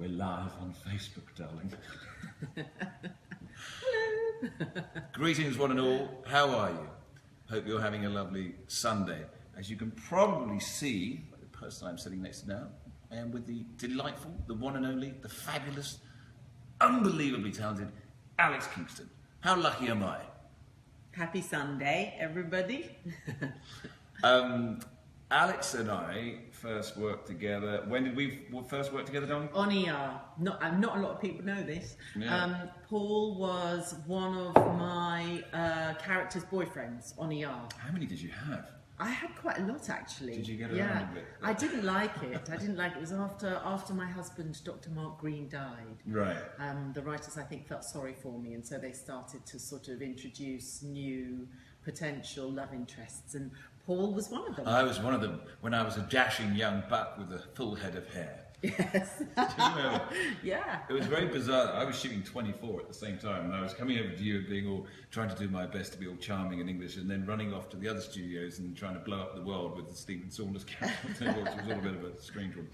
We're live on Facebook, darling. Hello. Greetings, one and all. How are you? Hope you're having a lovely Sunday. As you can probably see, the person I'm sitting next to now, I am with the delightful, the one and only, the fabulous, unbelievably talented Alex Kingston. How lucky am I? Happy Sunday, everybody. Alex and I first worked together. When did we first work together, darling? On ER. Not a lot of people know this. Yeah. Paul was one of my character's boyfriends on ER. How many did you have? I had quite a lot, actually. Did you get around a bit? I didn't like it. It was after my husband, Dr. Mark Green, died. Right. The writers, I think, felt sorry for me, and so they started to sort of introduce new potential love interests, and Paul was one of them. I was one of them when I was a dashing young buck with a full head of hair. Yes. Do you remember? Yeah. It was very bizarre. I was shooting 24 at the same time, and I was coming over to you and being all trying to do my best to be all charming in English, and then running off to the other studios and trying to blow up the world with the Stephen Saunders character, which was all a bit of a strange one.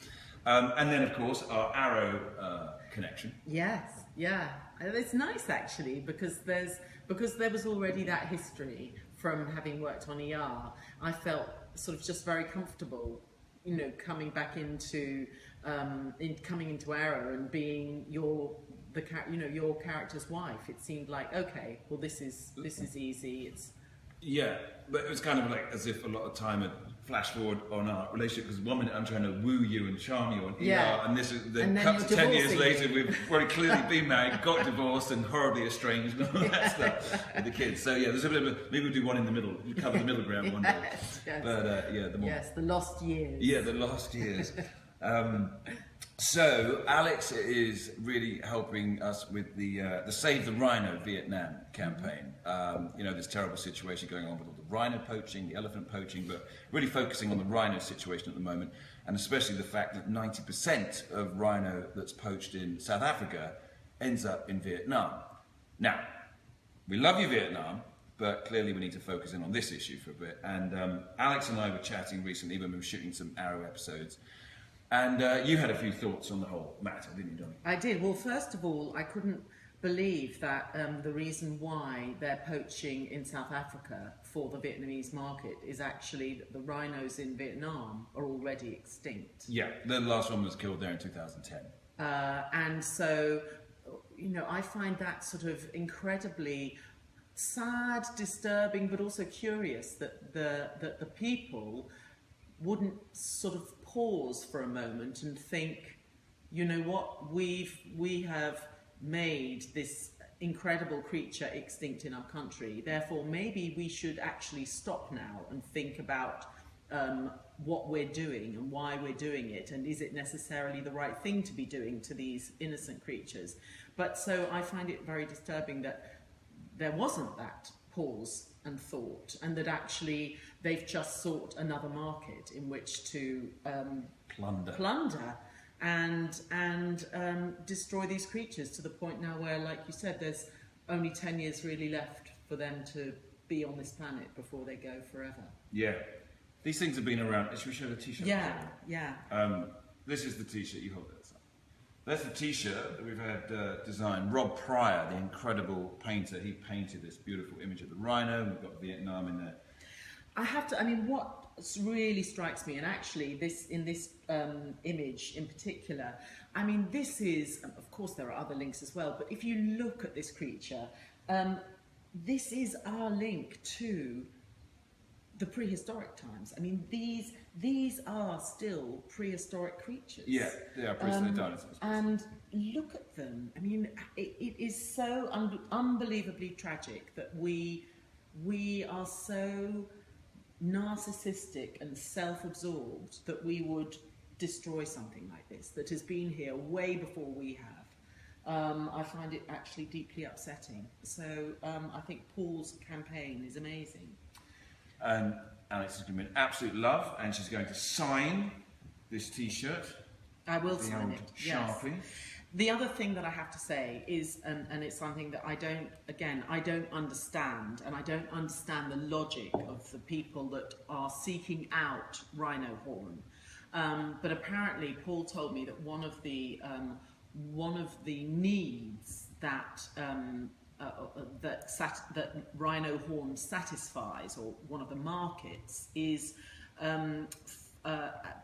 And then, of course, our Arrow connection. Yes. Yeah. It's nice actually because there was already that history from having worked on ER. I felt sort of just very comfortable, coming back into coming into Arrow and being your character's wife. It seemed like, okay, well this is easy. Yeah, but it was kind of like as if a lot of time had flashed forward on our relationship, because one minute I'm trying to woo you and charm you on ER, and this is then cut to 10 years later, we've very clearly been married, got divorced, and horribly estranged, and all that stuff with the kids. So yeah, there's a bit of maybe we'll do one in the middle, we'll cover the middle ground one day. Yes. But the lost years. Yeah, the lost years. So Alex is really helping us with the Save the Rhino Vietnam campaign. This terrible situation going on with all the rhino poaching, the elephant poaching, but really focusing on the rhino situation at the moment, and especially the fact that 90% of rhino that's poached in South Africa ends up in Vietnam. Now, we love you, Vietnam, but clearly we need to focus in on this issue for a bit. And Alex and I were chatting recently when we were shooting some Arrow episodes. And you had a few thoughts on the whole matter, didn't you, Donnie? I did. Well, first of all, I couldn't believe that the reason why they're poaching in South Africa for the Vietnamese market is actually that the rhinos in Vietnam are already extinct. Yeah, the last one was killed there in 2010. And so, I find that sort of incredibly sad, disturbing, but also curious that the people wouldn't sort of pause for a moment and think, you know what, we have made this incredible creature extinct in our country, therefore maybe we should actually stop now and think about what we're doing and why we're doing it, and is it necessarily the right thing to be doing to these innocent creatures. But so I find it very disturbing that there wasn't that pause and thought, and that actually they've just sought another market in which to plunder and destroy these creatures, to the point now where, like you said, there's only 10 years really left for them to be on this planet before they go forever. Yeah, these things have been around. Should we show the t-shirt? Yeah. This is the t-shirt. You hold it. That's the t-shirt that we've had designed. Rob Pryor, the incredible painter, he painted this beautiful image of the rhino. We've got Vietnam in there. What really strikes me, and actually this image in particular, this is, of course there are other links as well, but if you look at this creature, this is our link to the prehistoric times. These are still prehistoric creatures. Yeah, they are prehistoric dinosaurs. And look at them. It is so unbelievably tragic that we are so narcissistic and self-absorbed that we would destroy something like this that has been here way before we have. I find it actually deeply upsetting. So I think Paul's campaign is amazing. And Alex is going to be an absolute love, and she's going to sign this t-shirt. I will sign it, Sharpie. Yes. The other thing that I have to say is, and it's something that I don't understand, and I don't understand the logic of the people that are seeking out rhino horn. But apparently Paul told me that one of the one of the needs that that rhino horn satisfies, or one of the markets, is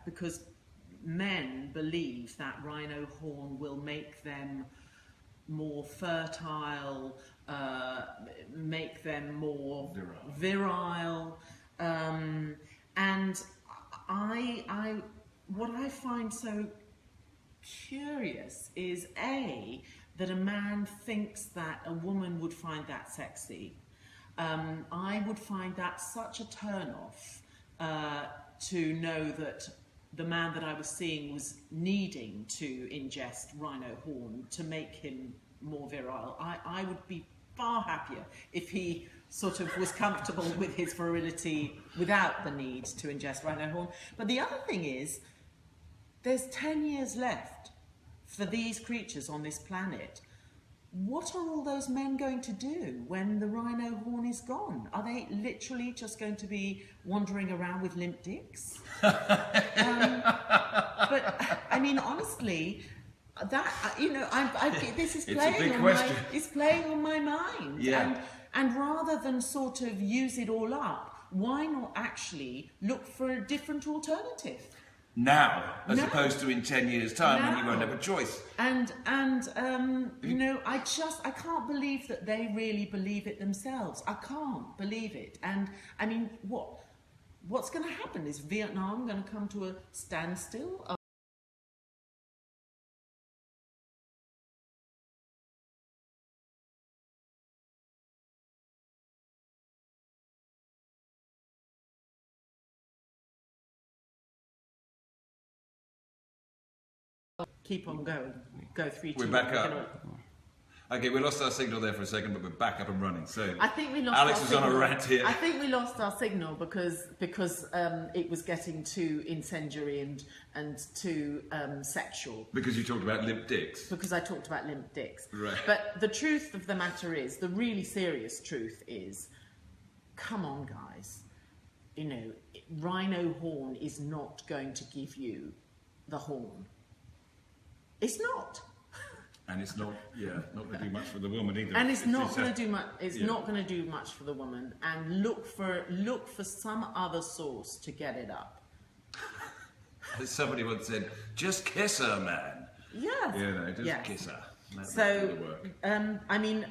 because men believe that rhino horn will make them more fertile, make them more virile, and what I find so curious is that a man thinks that a woman would find that sexy. I would find that such a turn-off to know that the man that I was seeing was needing to ingest rhino horn to make him more virile. I would be far happier if he sort of was comfortable with his virility without the need to ingest rhino horn. But the other thing is, there's 10 years left for these creatures on this planet. What are all those men going to do when the rhino horn is gone? Are they literally just going to be wandering around with limp dicks? But I mean, honestly, that this is playing on my mind. Yeah. And rather than sort of use it all up, why not actually look for a different alternative? Now, as opposed to in 10 years' time, when you won't have a choice. And I can't believe that they really believe it themselves. I can't believe it. And I mean, what's going to happen? Is Vietnam going to come to a standstill? Keep on going. Go 3, 2, We're back up. Okay, we lost our signal there for a second, but we're back up and running. So I think we lost Alex our is signal. on a rant here. I think we lost our signal because it was getting too incendiary and too sexual. Because you talked about limp dicks. Because I talked about limp dicks. Right. But the truth of the matter is, the really serious truth is, come on, guys. Rhino horn is not going to give you the horn. It's not. And it's not going to do much for the woman either. And it's not going to do much. It's not going to do much for the woman. And look for some other source to get it up. As somebody once said, just kiss her, man. Yes. Just kiss her. So, I mean,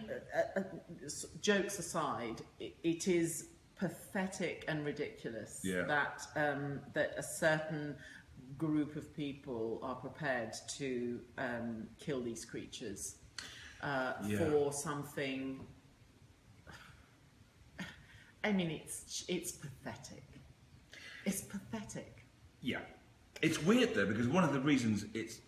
jokes aside, it is pathetic and ridiculous that that a certain group of people are prepared to kill these creatures for something. I mean, it's pathetic. It's pathetic. Yeah, it's weird though, because one of the reasons it's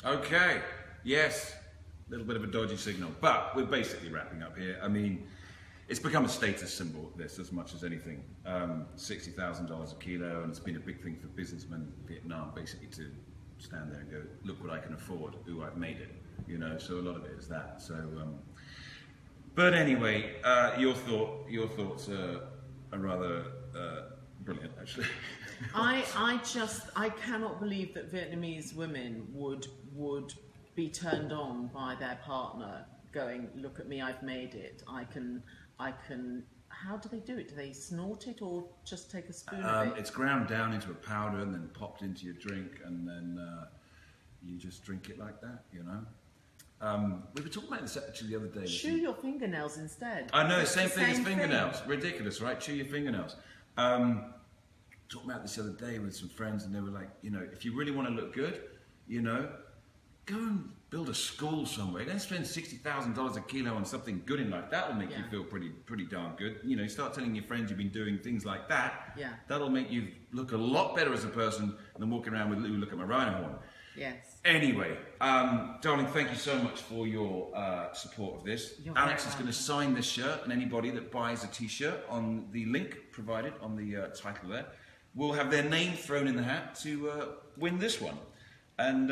okay. Yes, a little bit of a dodgy signal, but we're basically wrapping up here. I mean, it's become a status symbol, this, as much as anything. $60,000 a kilo, and it's been a big thing for businessmen in Vietnam, basically to stand there and go, look what I can afford, ooh, I've made it, so a lot of it is that. So, but anyway, your thoughts are rather brilliant, actually. I cannot believe that Vietnamese women would be turned on by their partner going, look at me, I've made it. I can. How do they do it? Do they snort it or just take a spoon of it? It's ground down into a powder and then popped into your drink, and then you just drink it like that. We were talking about this actually the other day. Chew your fingernails instead. I know, same thing as fingernails. Ridiculous, right? Chew your fingernails. Talking about this the other day with some friends, and they were like, if you really want to look good, go and build a school somewhere. Don't spend $60,000 a kilo on something good in life. That will make you feel pretty darn good. You know, you start telling your friends you've been doing things like that. Yeah. That'll make you look a lot better as a person than walking around with look at my rhino horn. Yes. Anyway, darling, thank you so much for your support of this. You're Alex very is going to sign this shirt, and anybody that buys a T-shirt on the link provided on the title there will have their name thrown in the hat to win this one. And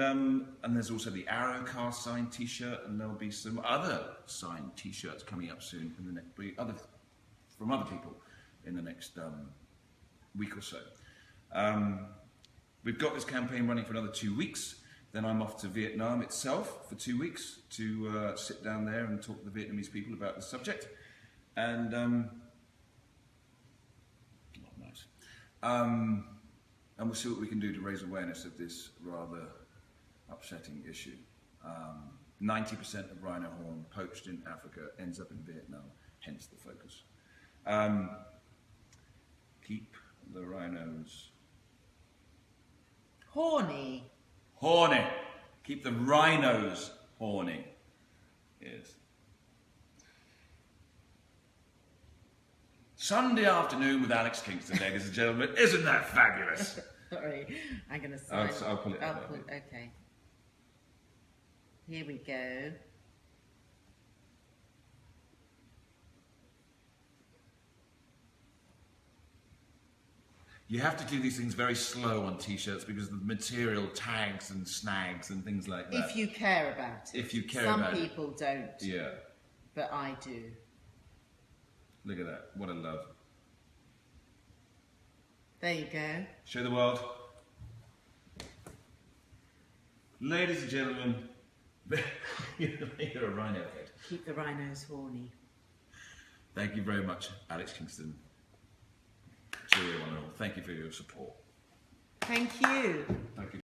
there's also the Arrowcast signed T-shirt, and there'll be some other signed T-shirts coming up soon from other people in the next week or so. We've got this campaign running for another 2 weeks. Then I'm off to Vietnam itself for 2 weeks to sit down there and talk to the Vietnamese people about the subject. And nice. And we'll see what we can do to raise awareness of this rather upsetting issue. 90% of rhino horn poached in Africa ends up in Vietnam, hence the focus. Keep the rhinos horny. Horny. Keep the rhinos horny. Yes. Sunday afternoon with Alex Kingston, ladies and gentlemen. Isn't that fabulous? Sorry, I'm going to sign. I'll pull it out. Okay. Here we go. You have to do these things very slow on T-shirts because the material tags and snags and things like that. If you care about it. If you care Some about it. Some people don't. Yeah. But I do. Look at that. What a love. There you go. Show the world. Ladies and gentlemen, you're a rhino head. Keep the rhinos horny. Thank you very much, Alex Kingston. Cheerio, one and all. Thank you for your support. Thank you. Thank you.